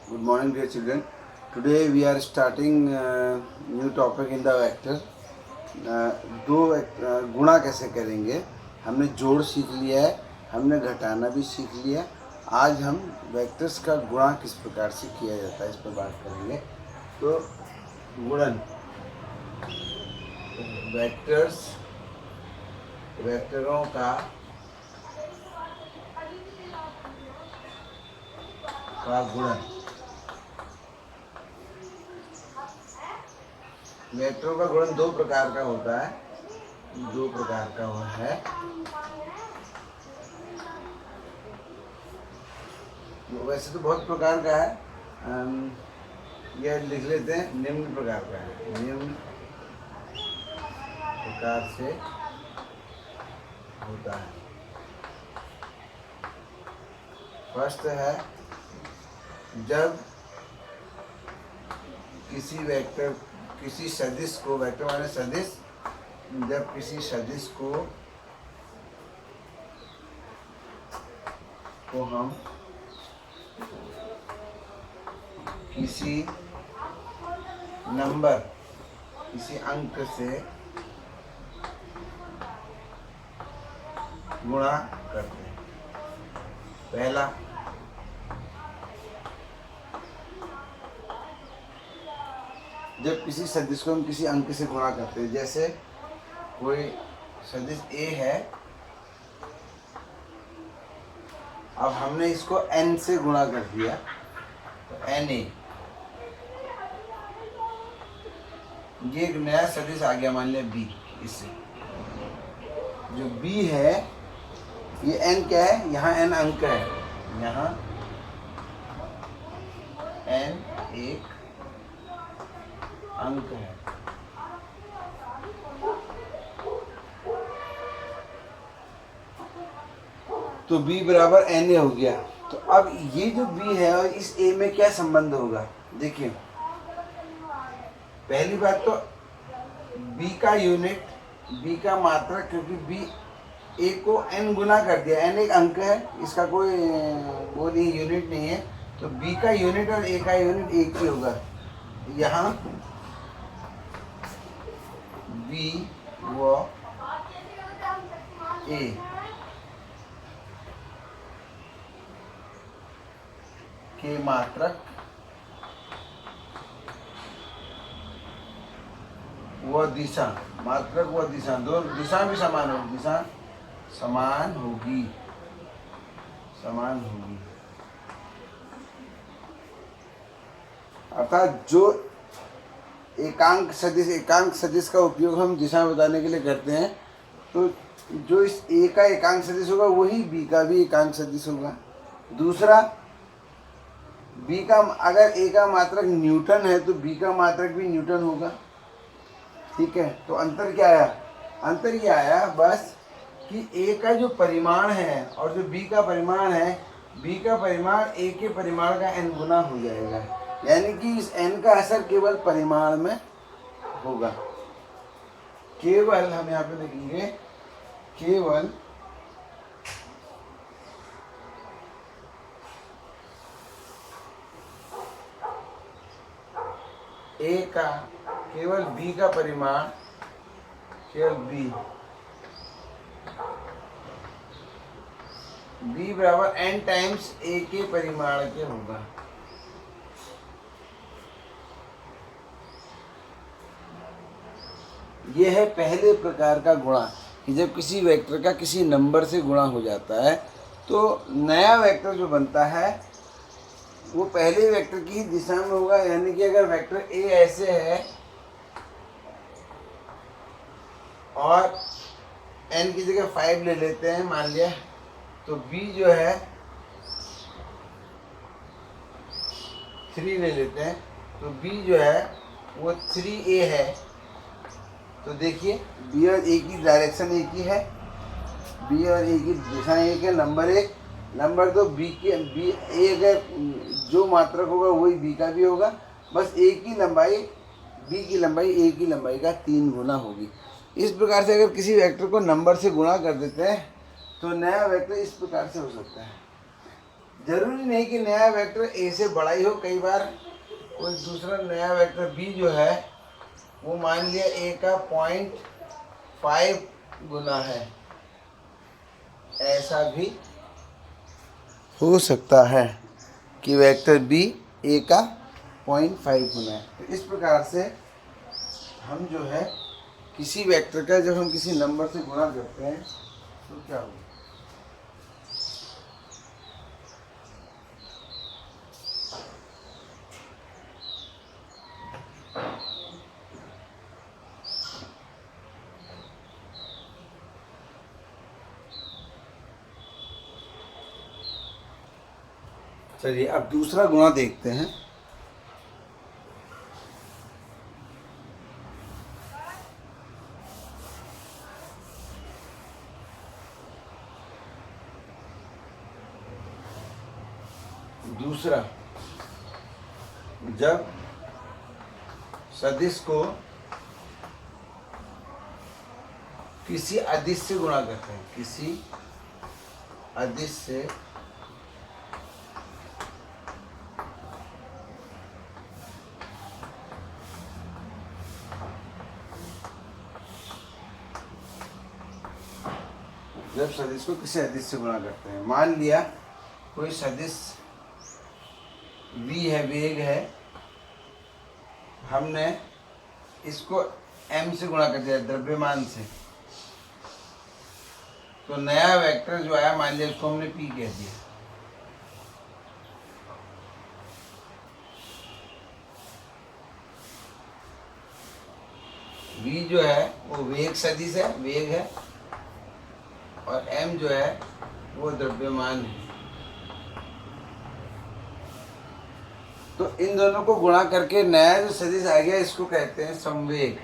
Good morning, dear children. Today we are starting new topic in the vector. दो गुणा कैसे करेंगे। हमने जोड़ सीख लिया है, हमने घटाना भी सीख लिया। आज हम वेक्टर्स का गुणा किस प्रकार से किया जाता है इस पर बात करेंगे। तो गुणन, वेक्टरों का गुणन। वेक्टरों का गुणन दो प्रकार का होता है, दो प्रकार का वो है। वैसे तो बहुत प्रकार का है, यह लिख लेते हैं, निम्न प्रकार का है। निम्न प्रकार से होता है। फर्स्ट है, जब किसी वेक्टर, किसी सदिश को, वेक्टर माने सदिश, जब किसी सदिश को हम किसी नंबर, किसी अंक से गुणा करते हैं। पहला, जब किसी सदिश को हम किसी अंक से गुणा करते हैं, जैसे कोई सदिश a है, अब हमने इसको n से गुणा कर दिया तो na, ये एक नया सदिश आ गया, मान लिया b। इससे जो b है, ये n क्या है, यहाँ n अंक है, यहाँ n एक अंक है। तो b बराबर na हो गया। तो अब ये जो b है और इस a में क्या संबंध होगा, देखिए। पहली बात तो b का यूनिट, b का मात्रा, क्योंकि b a को n गुना कर दिया, n एक अंक है, इसका कोई वो नहीं, यूनिट नहीं है, तो b का यूनिट और a का यूनिट एक ही होगा। यहाँ b व a के मात्रक व दिशा, मात्रक व दिशा, दोनों दिशा भी समान होगी, दिशा समान होगी, समान होगी। अर्थात जो एकांक सदिश का उपयोग हम दिशा बताने के लिए करते हैं, तो जो इस a का एकांक सदिश होगा वही b का भी एकांक सदिश होगा। दूसरा, b का, अगर a का मात्रक न्यूटन है तो b का मात्रक भी न्यूटन होगा। ठीक है, तो अंतर क्या आया, अंतर ये आया बस कि a का जो परिमाण है और जो b का परिमाण है, b का परिमाण a के परिमाण का n गुना हो जाएगा, यानी कि इस n का असर केवल परिमाण में होगा। केवल, हम यहाँ पे लिखेंगे, केवल a का, केवल b का परिमाण, केवल b बराबर n टाइम्स a के परिमाण के होगा। यह है पहले प्रकार का गुणा, कि जब किसी वेक्टर का किसी नंबर से गुणा हो जाता है तो नया वेक्टर जो बनता है वो पहले वेक्टर की ही दिशा में होगा। यानी कि अगर वेक्टर a ऐसे है और n की जगह 5 ले लेते हैं मान लिया, तो b जो है 3 ले लेते हैं, तो b जो है वो 3a है। तो देखिए b और a की डायरेक्शन एक ही है, b और a की दिशा एक है। नंबर एक, नंबर दो, b a अगर जो मात्रक होगा वही b का भी होगा, बस a की लंबाई b की लंबाई a की लंबाई का 3 गुना होगी। इस प्रकार से अगर किसी वेक्टर को नंबर से गुणा कर देते हैं तो नया वेक्टर इस प्रकार से हो सकता है। जरूरी नहीं कि नया वेक्टर ए से बड़ा ही हो, कई बार कोई दूसरा नया वेक्टर बी जो है वो मान लिया ए का 0.5 गुना है, ऐसा भी हो सकता है कि वेक्टर बी ए का 0.5 गुना है। तो इस प्रकार से हम जो है किसी वेक्टर का जब हम किसी नंबर से गुणा करते हैं तो क्या होगा। चलिए अब दूसरा गुणा देखते हैं। दूसरा, जब सदिश को किसी अदिश से गुणा करते हैं, किसी अदिश से जब सदिश को किसी अदिश से गुणा करते हैं, मान लिया कोई सदिश v है, वेग है, हमने इसको m से गुणा कर दिया, द्रव्यमान से, तो नया वेक्टर जो आया मान लिया उसको हमने p कह दिया। v जो है वो वेग सदिश है, वेग है, और m जो है वो द्रव्यमान है। तो इन दोनों को गुणा करके नया जो सदिश आ गया इसको कहते हैं संवेग।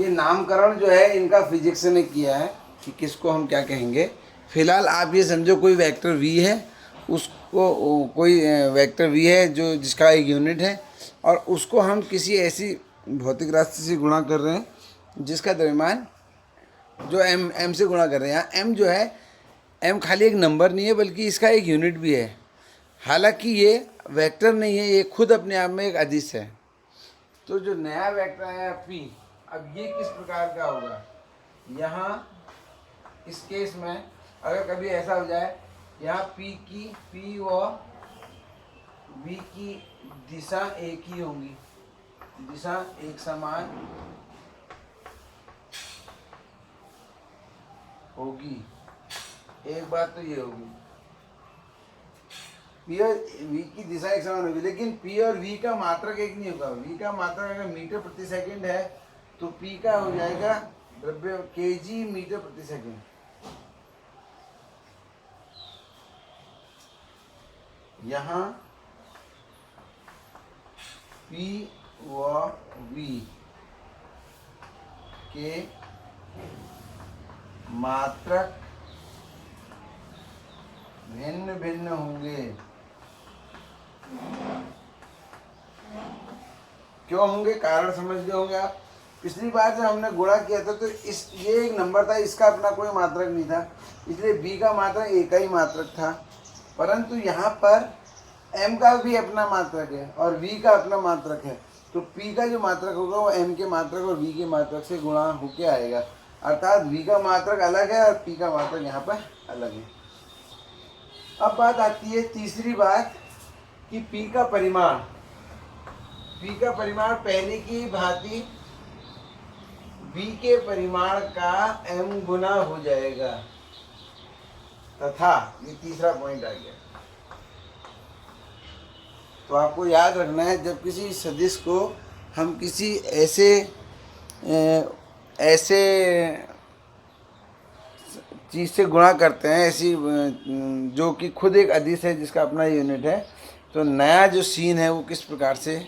ये नामकरण जो है इनका फिजिक्स ने किया है कि किसको हम क्या कहेंगे। फिलहाल आप ये समझो कोई वेक्टर v है, उसको कोई वेक्टर v है जो जिसका एक यूनिट है, और उसको हम किसी ऐसी भौतिक राशि से गुणा कर रहे हैं जिसका द्रव्यमान जो m से गुणा कर रहे हैं। यहाँ m जो है, m खाली एक नंबर नहीं है बल्कि इसका एक यूनिट भी है। हालांकि ये वेक्टर नहीं है, ये खुद अपने आप में एक अदिश है। तो जो नया वेक्टर है p, अब ये किस प्रकार का होगा। यहाँ इस केस में अगर कभी ऐसा हो जाए, यहाँ p और v की दिशा एक ही होगी, दिशा एक समान होगी। एक बात तो ये होगी, p और v की दिशा एक समान होगी, लेकिन p और v का मात्रक एक नहीं होगा। v का मात्रक अगर मीटर प्रति सेकंड है तो p का हो जाएगा द्रव्य kg मीटर प्रति सेकंड। यहाँ p व v के मात्रक भिन्न भिन्न होंगे। क्यों होंगे, कारण समझ गए होंगे आप। पिछली बार जब हमने गुणा किया था तो ये एक नंबर था, इसका अपना कोई मात्रक नहीं था, इसलिए b का मात्रक एक ही मात्रक था। परंतु यहाँ पर m का भी अपना मात्रक है और v का अपना मात्रक है, तो p का जो मात्रक होगा वो m के मात्रक और v के मात्रक से गुणा होके आएगा। अर्थात v का मात्रक अलग है और p का मात्रक यहाँ पर अलग है। अब बात आती है तीसरी बात कि p का परिमाण, पहले की भांति v के परिमाण का m गुना हो जाएगा, तथा ये तीसरा पॉइंट आ गया। तो आपको याद रखना है, जब किसी सदिश को हम किसी ऐसे चीज़ से गुणा करते हैं, ऐसी जो कि खुद एक अदिश है जिसका अपना यूनिट है, तो नया जो सीन है वो किस प्रकार से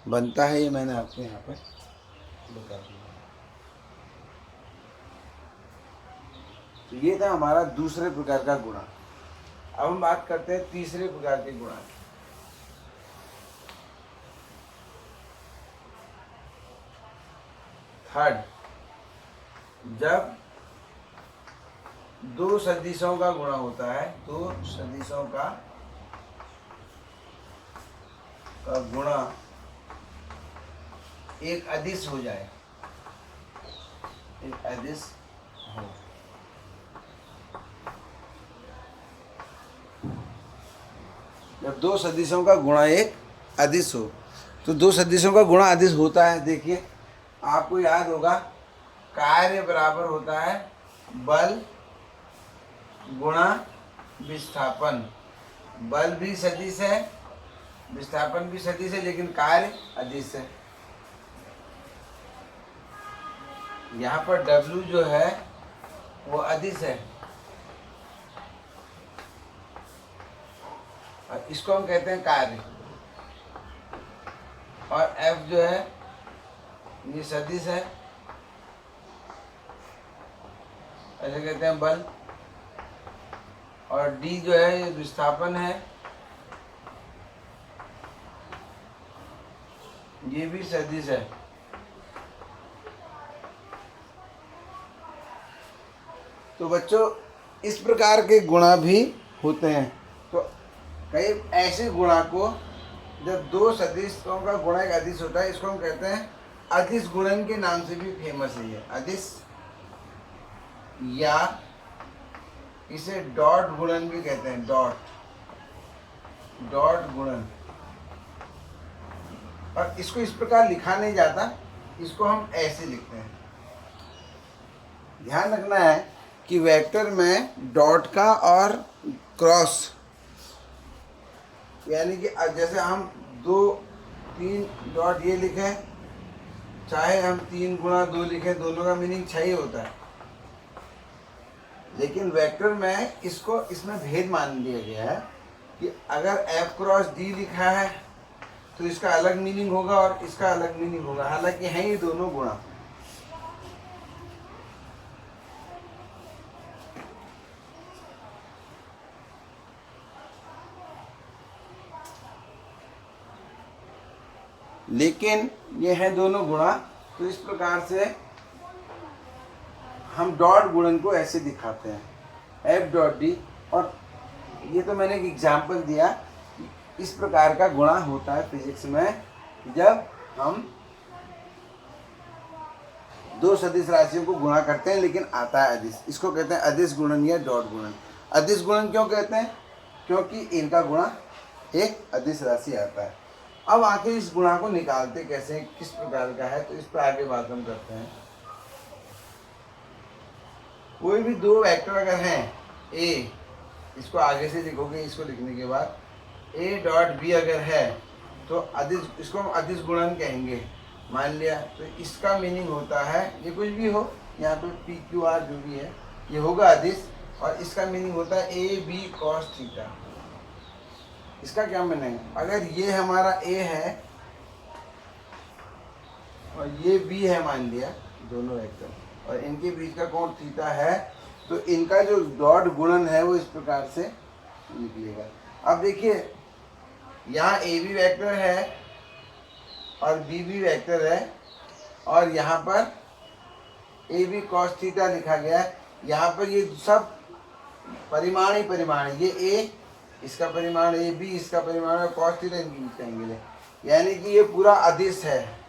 बनता है ये मैंने आपको यहाँ पर बता दिया। तो ये था हमारा दूसरे प्रकार का गुणा। अब हम बात करते हैं तीसरे प्रकार के गुणा की। थर्ड, जब दो सदिशों का गुणा होता है, दो सदिशों का गुणा एक अदिश हो जाए, एक अदिश हो। जब दो सदिशों का गुणा एक अदिश हो, तो दो सदिशों का गुणा अदिश होता है। देखिए आपको याद होगा, कार्य बराबर होता है बल गुणा विस्थापन। बल भी सदिश है, विस्थापन भी सदिश है, लेकिन कार्य अदिश है। यहाँ पर W जो है वो अदिश है, और इसको हम कहते हैं कार्य, और F जो है ये सदिश है, ऐसे कहते हैं बल, और D जो है ये विस्थापन है, ये भी सदिश है। तो बच्चों इस प्रकार के गुणा भी होते हैं। तो कई ऐसे गुणा को, जब दो सदिशों का गुणा एक अदिश होता है, इसको हम कहते हैं अदिश गुणन के नाम से भी फेमस है ये अदिश, या इसे डॉट गुणन भी कहते हैं, डॉट गुणन। और इसको इस प्रकार लिखा नहीं जाता, इसको हम ऐसे लिखते हैं। ध्यान रखना है कि वेक्टर में डॉट का और क्रॉस, यानी कि जैसे हम 2 3 डॉट ये लिखें, चाहे हम 3 गुणा 2 लिखें, दोनों का मीनिंग 6 ही होता है। लेकिन वेक्टर में इसको इसमें भेद मान लिया गया है कि अगर F क्रॉस D लिखा है तो इसका अलग मीनिंग होगा और इसका अलग मीनिंग होगा, हालांकि हैं ये दोनों गुणा। लेकिन ये है दोनों गुणा, तो इस प्रकार से हम डॉट गुणन को ऐसे दिखाते हैं, F डॉट D। और ये तो मैंने एक एग्जाम्पल दिया, इस प्रकार का गुणा होता है फिजिक्स में, जब हम दो सदिश राशियों को गुणा करते हैं लेकिन आता है अदिश। इसको कहते हैं अदिश गुणन या डॉट गुणन। अदिश गुणन क्यों कहते हैं? क्योंकि इनका गुणा एक अदिश राशि आता है। अब आखिर इस गुणा को निकालते कैसे, किस प्रकार का है, तो इस पर आगे बात हम करते हैं। कोई भी दो वेक्टर अगर हैं A, इसको आगे से लिखोगे, इसको लिखने के बाद A डॉट B अगर है तो अदिश, इसको हम अदिश गुणन कहेंगे। मान लिया, तो इसका मीनिंग होता है, ये कुछ भी हो, यहाँ पे PQR जो भी है ये होगा अदिश, और इसका मीनिंग होता है AB cos थीटा। इसका क्या मीनिंग है? अगर ये हमारा A है और ये B है, मान लिया दोनों वेक्टर, और इनके बीच का कोण थीटा है, तो इनका जो डॉट गुणन है वो इस प्रकार से निकलेगा। अब देखिए यहाँ AB वेक्टर है और BB वेक्टर है, और यहाँ पर AB cos थीटा लिखा गया है। यहाँ पर ये सब परिमाण ही परिमाण है, ये A इसका परिमाण, AB इसका परिमाण, और cos थीटा इनके बीच का एंगल है, यानी कि ये पूरा अदिश है।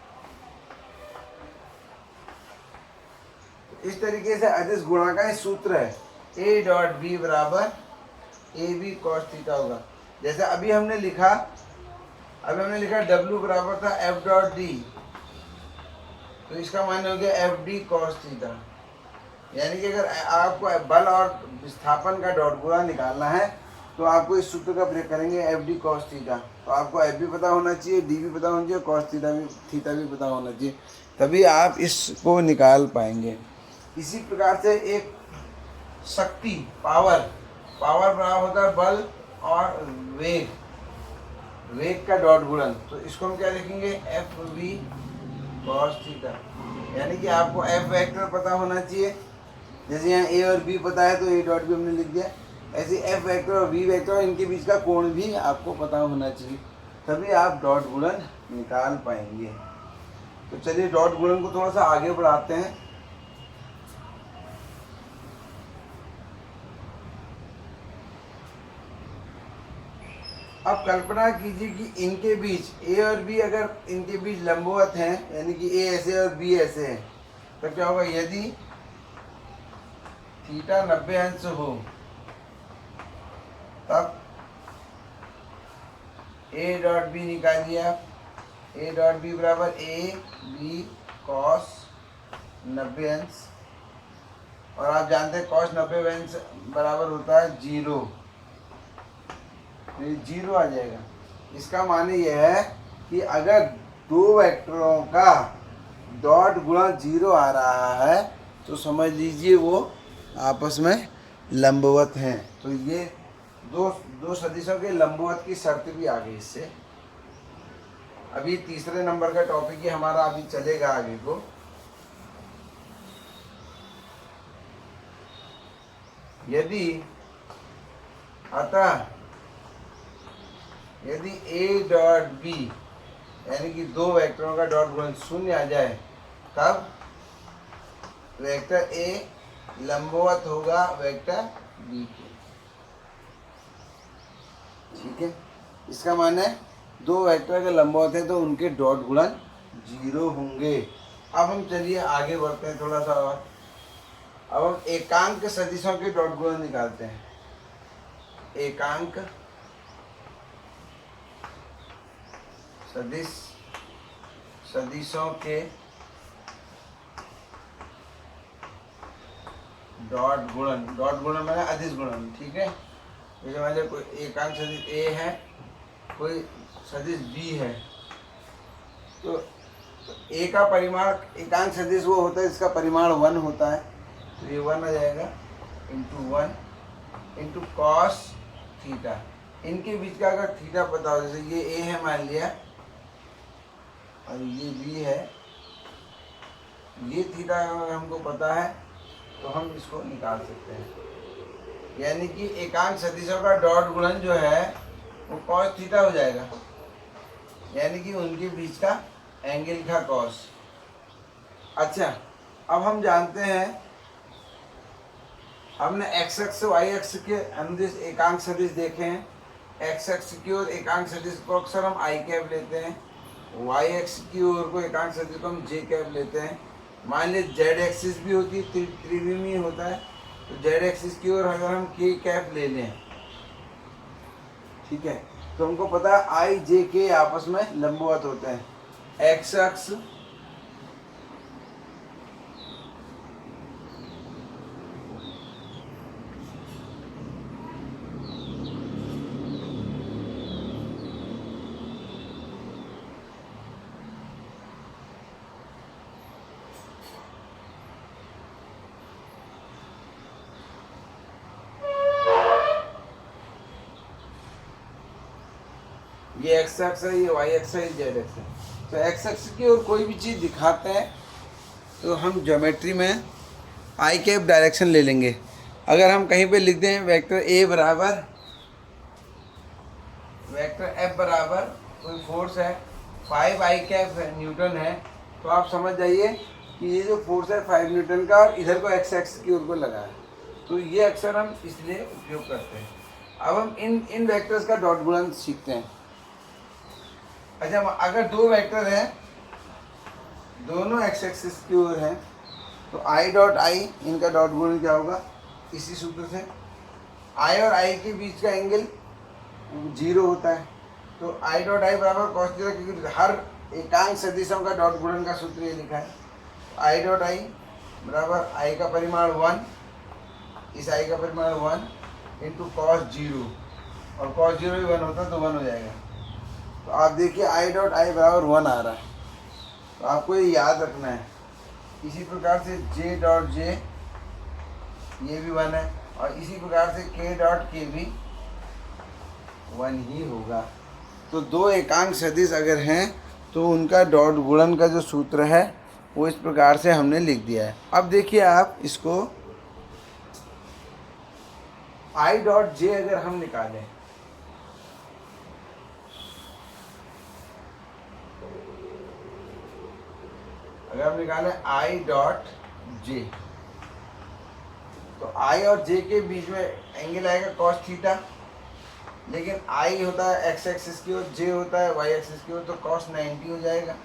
इस तरीके से अदिश गुणा का सूत्र है, A डॉट B बराबर AB cos थीटा होगा। जैसे अभी हमने लिखा W बराबर था F डॉट D, तो इसका मान हो गया FD cos थीटा। यानी कि अगर आपको बल और विस्थापन का डॉट गुणा निकालना है तो आपको इस सूत्र का प्रयोग करेंगे, FD cos थीटा। तो आपको F भी पता होना चाहिए, D भी पता होना चाहिए, cos थीटा भी पता होना चाहिए, तभी आप इसको निकाल पाएंगे। इसी प्रकार से एक शक्ति, पावर बराबर होता है बल और वेग का डॉट गुणन। तो इसको हम क्या लिखेंगे, FV cos थीटा। यानी कि आपको F वेक्टर पता होना चाहिए, जैसे यहाँ A और B पता है तो A डॉट भी हमने लिख दिया। ऐसे F वेक्टर और V वेक्टर और इनके बीच का कोण भी आपको पता होना चाहिए, तभी आप डॉट गुणन निकाल पाएंगे। तो चलिए डॉट गुणन को थोड़ा सा आगे बढ़ाते हैं। अब कल्पना कीजिए कि इनके बीच ए और बी अगर इनके बीच लंबवत हैं, यानी कि ए ऐसे और बी ऐसे है, तो क्या होगा? यदि थीटा 90 अंश हो तब ए डॉट बी निकालिए आप। ए डॉट बी बराबर ए बी कॉस 90 अंश, और आप जानते हैं कॉस 90 अंश बराबर होता है 0, तो ये 0 आ जाएगा। इसका माने यह है कि अगर दो वेक्टरों का डॉट गुणा 0 आ रहा है तो समझ लीजिए वो आपस में लंबवत हैं। तो ये दो सदिशों के लंबवत की शर्त भी आ गई इससे। अभी तीसरे नंबर का टॉपिक ही हमारा अभी चलेगा आगे को। यदि अतः यदि ए डॉट बी यानी कि दो वेक्टरों का डॉट गुणन 0 आ जाए तब वेक्टर ए लंबवत होगा वेक्टर बी के। ठीक है, इसका माने दो वेक्टर के लंबवत है तो उनके डॉट गुणन 0 होंगे। अब हम चलिए आगे बढ़ते हैं थोड़ा सा और। अब हम एकांक सदिशों के डॉट गुणन निकालते हैं। एकांक सदिशों के डॉट गुणन मैंने अदिश गुणन। ठीक है, जैसे मान लीजिए कोई एकांक सदिश ए है, कोई सदिश बी है, तो ए का परिमाण एकांक सदिश वो होता है इसका परिमाण 1 होता है, तो ये 1 आ जाएगा इंटू 1 इंटू कॉस थीटा। इनके बीच का अगर थीटा पता हो, जैसे ये ए है मान लिया और ये बी है, ये थीटा अगर हमको पता है तो हम इसको निकाल सकते हैं। यानी कि एकांक सदिशों का डॉट गुणन जो है वो कॉस थीटा हो जाएगा, यानी कि उनके बीच का एंगल का कॉस। अच्छा, अब हम जानते हैं, हमने एक्स एक्स वाई एक्स के अनुदिश एकांक सदिश देखे हैं। एक्स एक्स की ओर एकांक सदिश को अक्सर हम आई कैप लेते हैं, वाई एक्स की ओर को एकांक सदिश को हम जे कैप लेते हैं। मान लीजिए जेड एक्सिस भी होती है, त्रिविमीय होता है, तो जेड एक्सिस की ओर अगर हम के कैप ले लें, ठीक है, तो हमको पता है आई जे के आपस में लंबवत होते हैं। एक्स अक्ष ये एक्स एक्स है, ये वाई एक्स है, ये जेड एक्स है। तो एक्स एक्स की ओर कोई भी चीज़ दिखाते हैं तो हम ज्योमेट्री में आई कैप डायरेक्शन ले लेंगे। अगर हम कहीं पे लिख दें वेक्टर ए बराबर वेक्टर एफ बराबर कोई फोर्स है 5 आई कैप है, न्यूटन है, तो आप समझ जाइए कि ये जो फोर्स है 5 न्यूटन का और इधर को एक्स एक्स की ओर को लगा है। तो ये अक्सर हम इसलिए उपयोग करते हैं। अब हम इन वेक्टर्स का डॉट गुणन सीखते हैं। अच्छा, अगर दो वेक्टर हैं, दोनों एक्स एक्सिस की ओर हैं, तो आई डॉट आई इनका डॉट गुणन क्या होगा? इसी सूत्र से। आई और आई के बीच का एंगल 0 होता है, तो आई डॉट आई बराबर कॉस थीटा, क्योंकि हर एकांक सदिशों का डॉट गुणन का सूत्र ये लिखा है। आई डॉट आई बराबर आई का परिमाण 1, इस आई का परिमाण 1 इंटू कॉस 0, और कॉस 0 भी 1 होता है तो 1 हो जाएगा। तो आप देखिए आई डॉट आई बराबर 1 आ रहा है, तो आपको ये याद रखना है। इसी प्रकार से जे डॉट जे ये भी 1 है, और इसी प्रकार से के डॉट के भी 1 ही होगा। तो दो एकांक सदिश अगर हैं तो उनका डॉट गुणन का जो सूत्र है वो इस प्रकार से हमने लिख दिया है। अब देखिए आप इसको आई डॉट जे अगर हम निकालें, अगर हम निकालें आई डॉट जे, तो आई और जे के बीच में एंगल आएगा कॉस थीटा, लेकिन आई होता है एक्स एक्सिस की ओर, जे होता है वाई एक्सिस की ओर, तो cos 90 हो जाएगा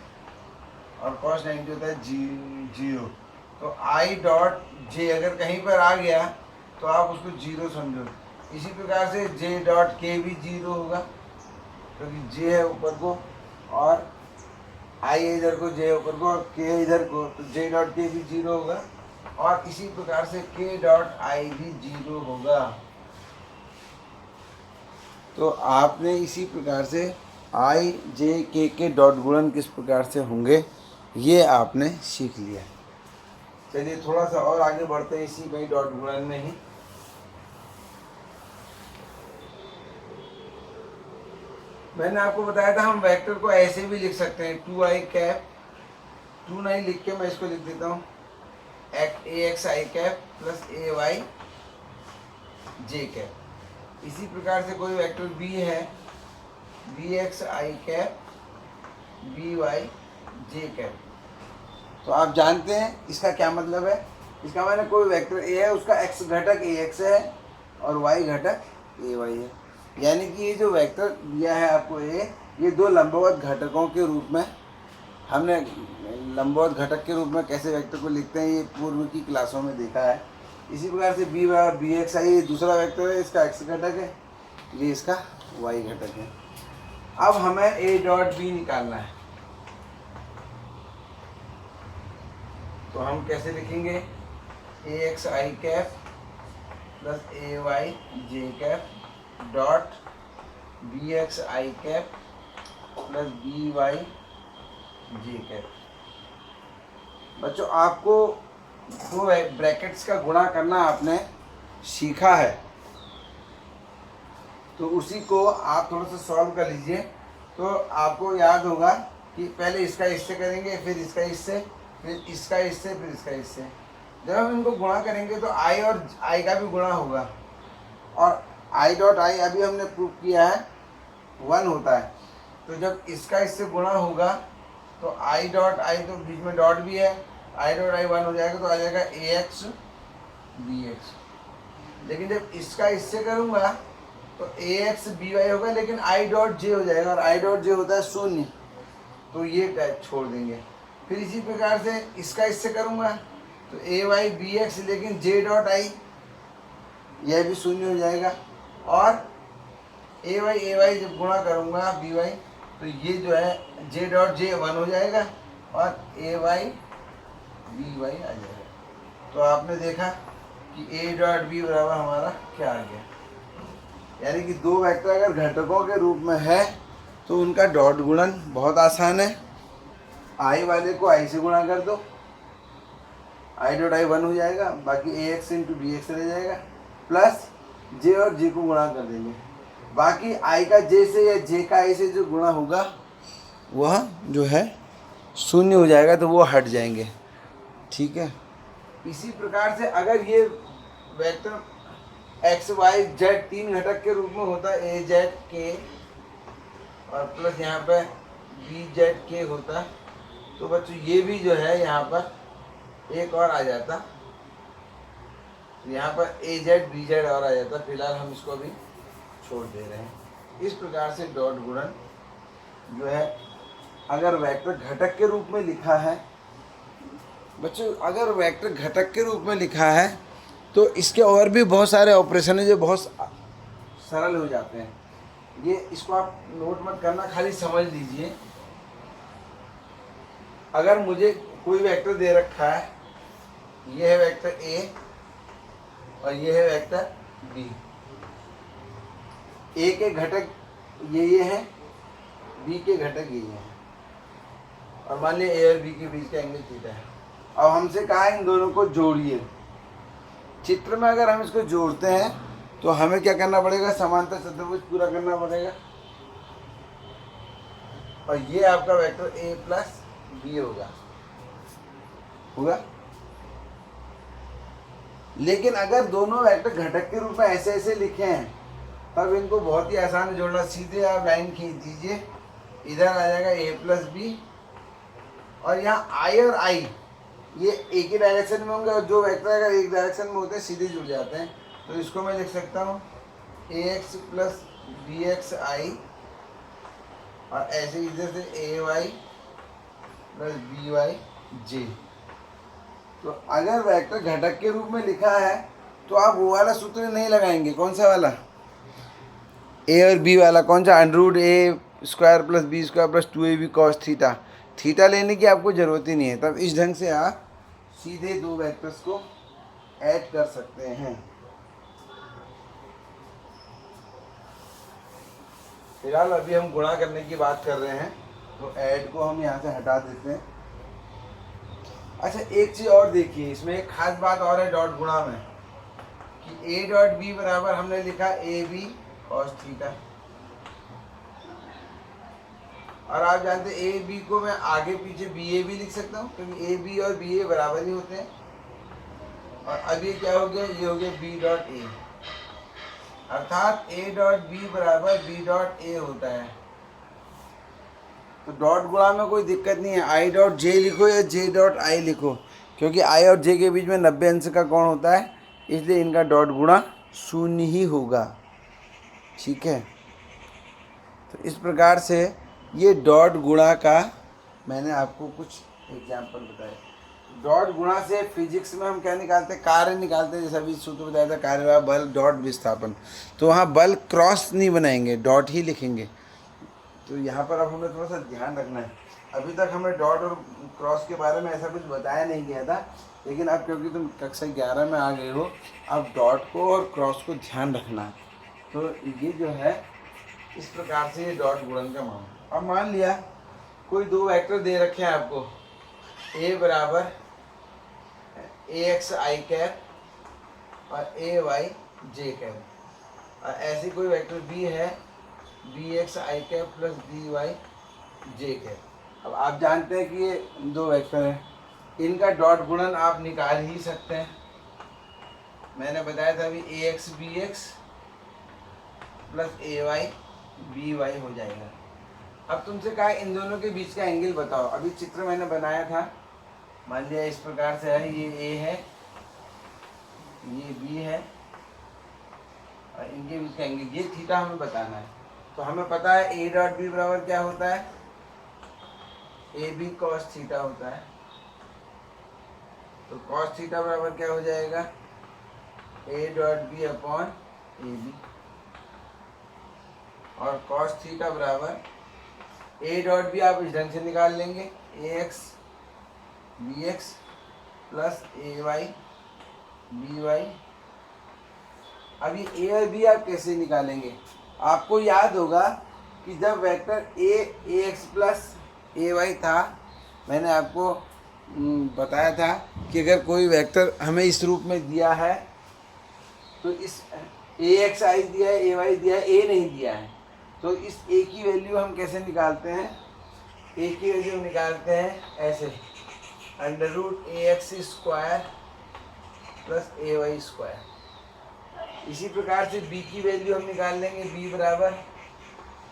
और cos 90 होता है जीरो। तो आई डॉट जे अगर कहीं पर आ गया तो आप उसको जीरो समझो। इसी प्रकार से जे डॉट के भी जीरो होगा क्योंकि जे है ऊपर को और आई इधर को, जे ऊपर को और के इधर को, तो जे डॉट के भी जीरो होगा और इसी प्रकार से के डॉट आई भी जीरो होगा। तो आपने इसी प्रकार से आई जे के डॉट गुणन किस प्रकार से होंगे ये आपने सीख लिया। चलिए थोड़ा सा और आगे बढ़ते हैं इसी में डॉट गुणन में ही। मैंने आपको बताया था हम वेक्टर को ऐसे भी लिख सकते हैं, 2i कैप, 2 नहीं लिख के मैं इसको लिख देता हूँ axi कैप प्लस ay जे कैप। इसी प्रकार से कोई वेक्टर b है, bxi cap by J cap. तो आप जानते हैं इसका क्या मतलब है। इसका मैंने कोई वेक्टर a है उसका x घटक ax है और y घटक ay है, यानी कि ये जो वेक्टर दिया है आपको a, ये दो लंबवत घटकों के रूप में, हमने लंबवत घटक के रूप में कैसे वेक्टर को लिखते हैं ये पूर्व की क्लासों में देखा है। इसी प्रकार से b बराबर बी एक्स आई, ये दूसरा वेक्टर है, इसका x घटक है, ये इसका y घटक है। अब हमें a डॉट b निकालना है, तो हम कैसे लिखेंगे, ax i cap plus ay J cap dot bx i cap plus by J cap. बच्चों आपको दो ब्रैकेट्स का गुणा करना आपने सीखा है, तो उसी को आप थोड़ा सा सॉल्व कर लीजिए। तो आपको याद होगा कि पहले इसका इससे करेंगे, फिर इसका इससे, फिर इसका इससे, फिर इसका इससे। जब हम इनको गुणा करेंगे तो आई और आई का भी गुणा होगा और आई डॉट आई अभी हमने प्रूव किया है 1 होता है। तो जब इसका इससे गुणा होगा तो आई डॉट आई, तो बीच में डॉट भी है, आई डॉट आई 1 हो जाएगा तो आ जाएगा ए एक्स बी एक्स। लेकिन जब इसका इससे करूँगा तो ए एक्स बी वाई होगा, लेकिन आई डॉट जे हो जाएगा और आई डॉट जे होता है 0, तो ये टाइप छोड़ देंगे। फिर इसी प्रकार से इसका इससे करूँगा तो ए वाई बी एक्स, लेकिन जे डॉट आई यह भी 0 हो जाएगा और ए वाई जब गुणा करूँगा बी वाई तो ये जो है जे डॉट जे 1 हो जाएगा और ए वाई बी वाई आ जाएगा। तो आपने देखा कि ए डॉट बी बराबर हमारा क्या आ गया, यानी कि दो वेक्टर अगर घटकों के रूप में है तो उनका डॉट गुणन बहुत आसान है। आई वाले को आई से गुणा कर दो, आई डॉट आई 1 हो जाएगा, बाकी ए एक्स इंटू बी एक्स रह जाएगा, प्लस जे और जे को गुणा कर देंगे। बाकी आई का जे से या जे का आई से जो गुणा होगा वह जो है 0 हो जाएगा, तो वो हट जाएंगे। ठीक है। इसी प्रकार से अगर ये वेक्टर एक्स वाई जेड 3 घटक के रूप में होता है, ए जेड के और प्लस यहाँ पे बी जेड के होता, तो बच्चों ये भी जो है यहाँ पर एक और आ जाता, तो यहाँ पर ए जेड बी जेड और आ जाता। फिलहाल हम इसको अभी छोड़ दे रहे हैं। इस प्रकार से डॉट गुणन जो है अगर वेक्टर घटक के रूप में लिखा है, बच्चों अगर वेक्टर घटक के रूप में लिखा है तो इसके और भी बहुत सारे ऑपरेशन है जो बहुत सरल हो जाते हैं। ये इसको आप नोट मत करना, खाली समझ लीजिए। अगर मुझे कोई वेक्टर दे रखा है, ये है वेक्टर ए और ये है वेक्टर बी, ए के घटक ये हैं, बी के घटक ये हैं, और मान लिया ए और बी के बीच का एंगल थीटा है। अब हमसे कहा है इन दोनों को जोड़िए। चित्र में अगर हम इसको जोड़ते हैं तो हमें क्या करना पड़ेगा, समांतर चतुर्भुज पूरा करना पड़ेगा और ये आपका वेक्टर ए प्लस बी होगा। लेकिन अगर दोनों वेक्टर घटक के रूप में ऐसे ऐसे लिखे हैं तब इनको बहुत ही आसान है जोड़ना। सीधे आप लाइन खींच दीजिए, इधर आ जाएगा ए प्लस बी और यहाँ आई और आई ये एक ही डायरेक्शन में होंगे और जो वेक्टर अगर एक डायरेक्शन में होते हैं सीधे जुड़ जाते हैं। तो इसको मैं लिख सकता हूँ ए एक्स प्लस बी एक्स आई, और ऐसे इधर से ए वाई प्लस बी वाई जे। तो अगर वेक्टर घटक के रूप में लिखा है तो आप वो वाला सूत्र नहीं लगाएंगे। कौन सा वाला? ए और बी वाला। कौन सा? √a² plus b² plus 2ab cos theta. Theta लेने की आपको ज़रूरत ही नहीं है। तब इस ढंग से आप सीधे दो वेक्टर्स को ऐड कर सकते हैं। फिलहाल अभी हम गुणा करने की बात कर रहे हैं, तो ऐड को हम यहाँ से हटा देते हैं। अच्छा, एक चीज़ और देखिए, इसमें एक खास बात और है डॉट गुणा में, कि a डॉट b बराबर हमने लिखा ab cos थीटा। और आप जानते हैं ए बी को मैं आगे पीछे बी ए भी लिख सकता हूँ, क्योंकि ए बी और बी ए बराबर ही होते हैं। और अब ये क्या हो गया? ये हो गया बी डॉट ए, अर्थात ए डॉट बी बराबर बी डॉट ए होता है। तो डॉट गुणा में कोई दिक्कत नहीं है, आई डॉट जे लिखो या जे डॉट आई लिखो, क्योंकि आई और जे के बीच में 90 अंश का कोण होता है, इसलिए इनका डॉट गुणा 0 ही होगा। ठीक है, तो इस प्रकार से ये डॉट गुणा का मैंने आपको कुछ एग्जाम्पल बताए। डॉट गुणा से फिजिक्स में हम क्या निकालते हैं? कार्य निकालते हैं। जैसे अभी सूत्र बताया था, कार्य बल डॉट विस्थापन। तो वहाँ बल क्रॉस नहीं बनाएंगे, डॉट ही लिखेंगे। तो यहाँ पर अब हमें थोड़ा सा ध्यान रखना है। अभी तक हमें डॉट और क्रॉस के बारे में ऐसा कुछ बताया नहीं गया था, लेकिन अब क्योंकि तुम कक्षा 11 में आ गए हो, अब डॉट को और क्रॉस को ध्यान रखना है। तो ये जो है, इस प्रकार से ये डॉट गुणन का मान। अब मान लिया कोई दो वेक्टर दे रखे हैं आपको, a बराबर ax i कैप और ay j कैप, और ऐसी कोई वेक्टर b है bx i cap plus by j cap. अब आप जानते हैं कि ये दो वेक्टर हैं, इनका डॉट गुणन आप निकाल ही सकते हैं। मैंने बताया था अभी ax bx plus ay by हो जाएगा। अब तुमसे कहा इन दोनों के बीच का एंगल बताओ। अभी चित्र मैंने बनाया था, मान लिया इस प्रकार से है, ये A है, ये B है, और इनके बीच का एंगल, ये थीटा हमें बताना है। तो हमें पता है A डॉट B बराबर क्या होता है? AB cos थीटा होता है। तो cos थीटा बराबर क्या हो जाएगा? A dot B upon AB। और cos थीटा बराबर A डॉट बी आप इस ढंग से निकाल लेंगे, ax bx plus ay by। अब ये a और b आप कैसे निकालेंगे? आपको याद होगा कि जब वेक्टर ax प्लस ay था, मैंने आपको बताया था कि अगर कोई वेक्टर हमें इस रूप में दिया है, तो इस ax आई दिया है, ay दिया है, a नहीं दिया है, तो इस a की वैल्यू हम कैसे निकालते हैं? a की वैल्यू निकालते हैं ऐसे, √ax² प्लस ay²। इसी प्रकार से b की वैल्यू हम निकाल लेंगे, b बराबर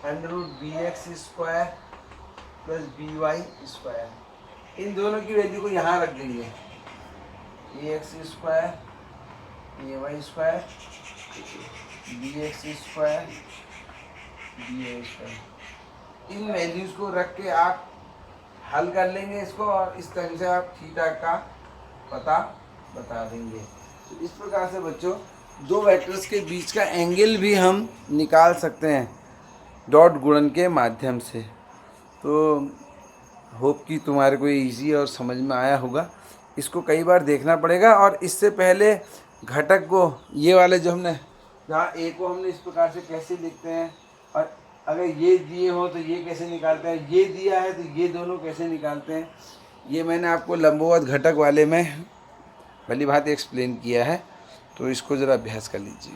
√bx² प्लस by²। इन दोनों की वैल्यू को यहाँ रख देंगे, ax² ay² bx² इन वैल्यूज को रख के आप हल कर लेंगे इसको, और इस तरह से आप थीटा का पता बता देंगे। तो इस प्रकार से बच्चों, दो वेक्टर्स के बीच का एंगल भी हम निकाल सकते हैं डॉट गुणन के माध्यम से। तो होप कि तुम्हारे को इजी और समझ में आया होगा। इसको कई बार देखना पड़ेगा, और इससे पहले घटक को, ये वाले जो हमने, जहाँ ए को हमने इस प्रकार से कैसे लिखते हैं, और अगर ये दिए हो तो ये कैसे निकालते हैं, ये दिया है तो ये दोनों कैसे निकालते हैं, ये मैंने आपको लंबवत घटक वाले में भली भांति एक्सप्लेन किया है। तो इसको ज़रा अभ्यास कर लीजिए।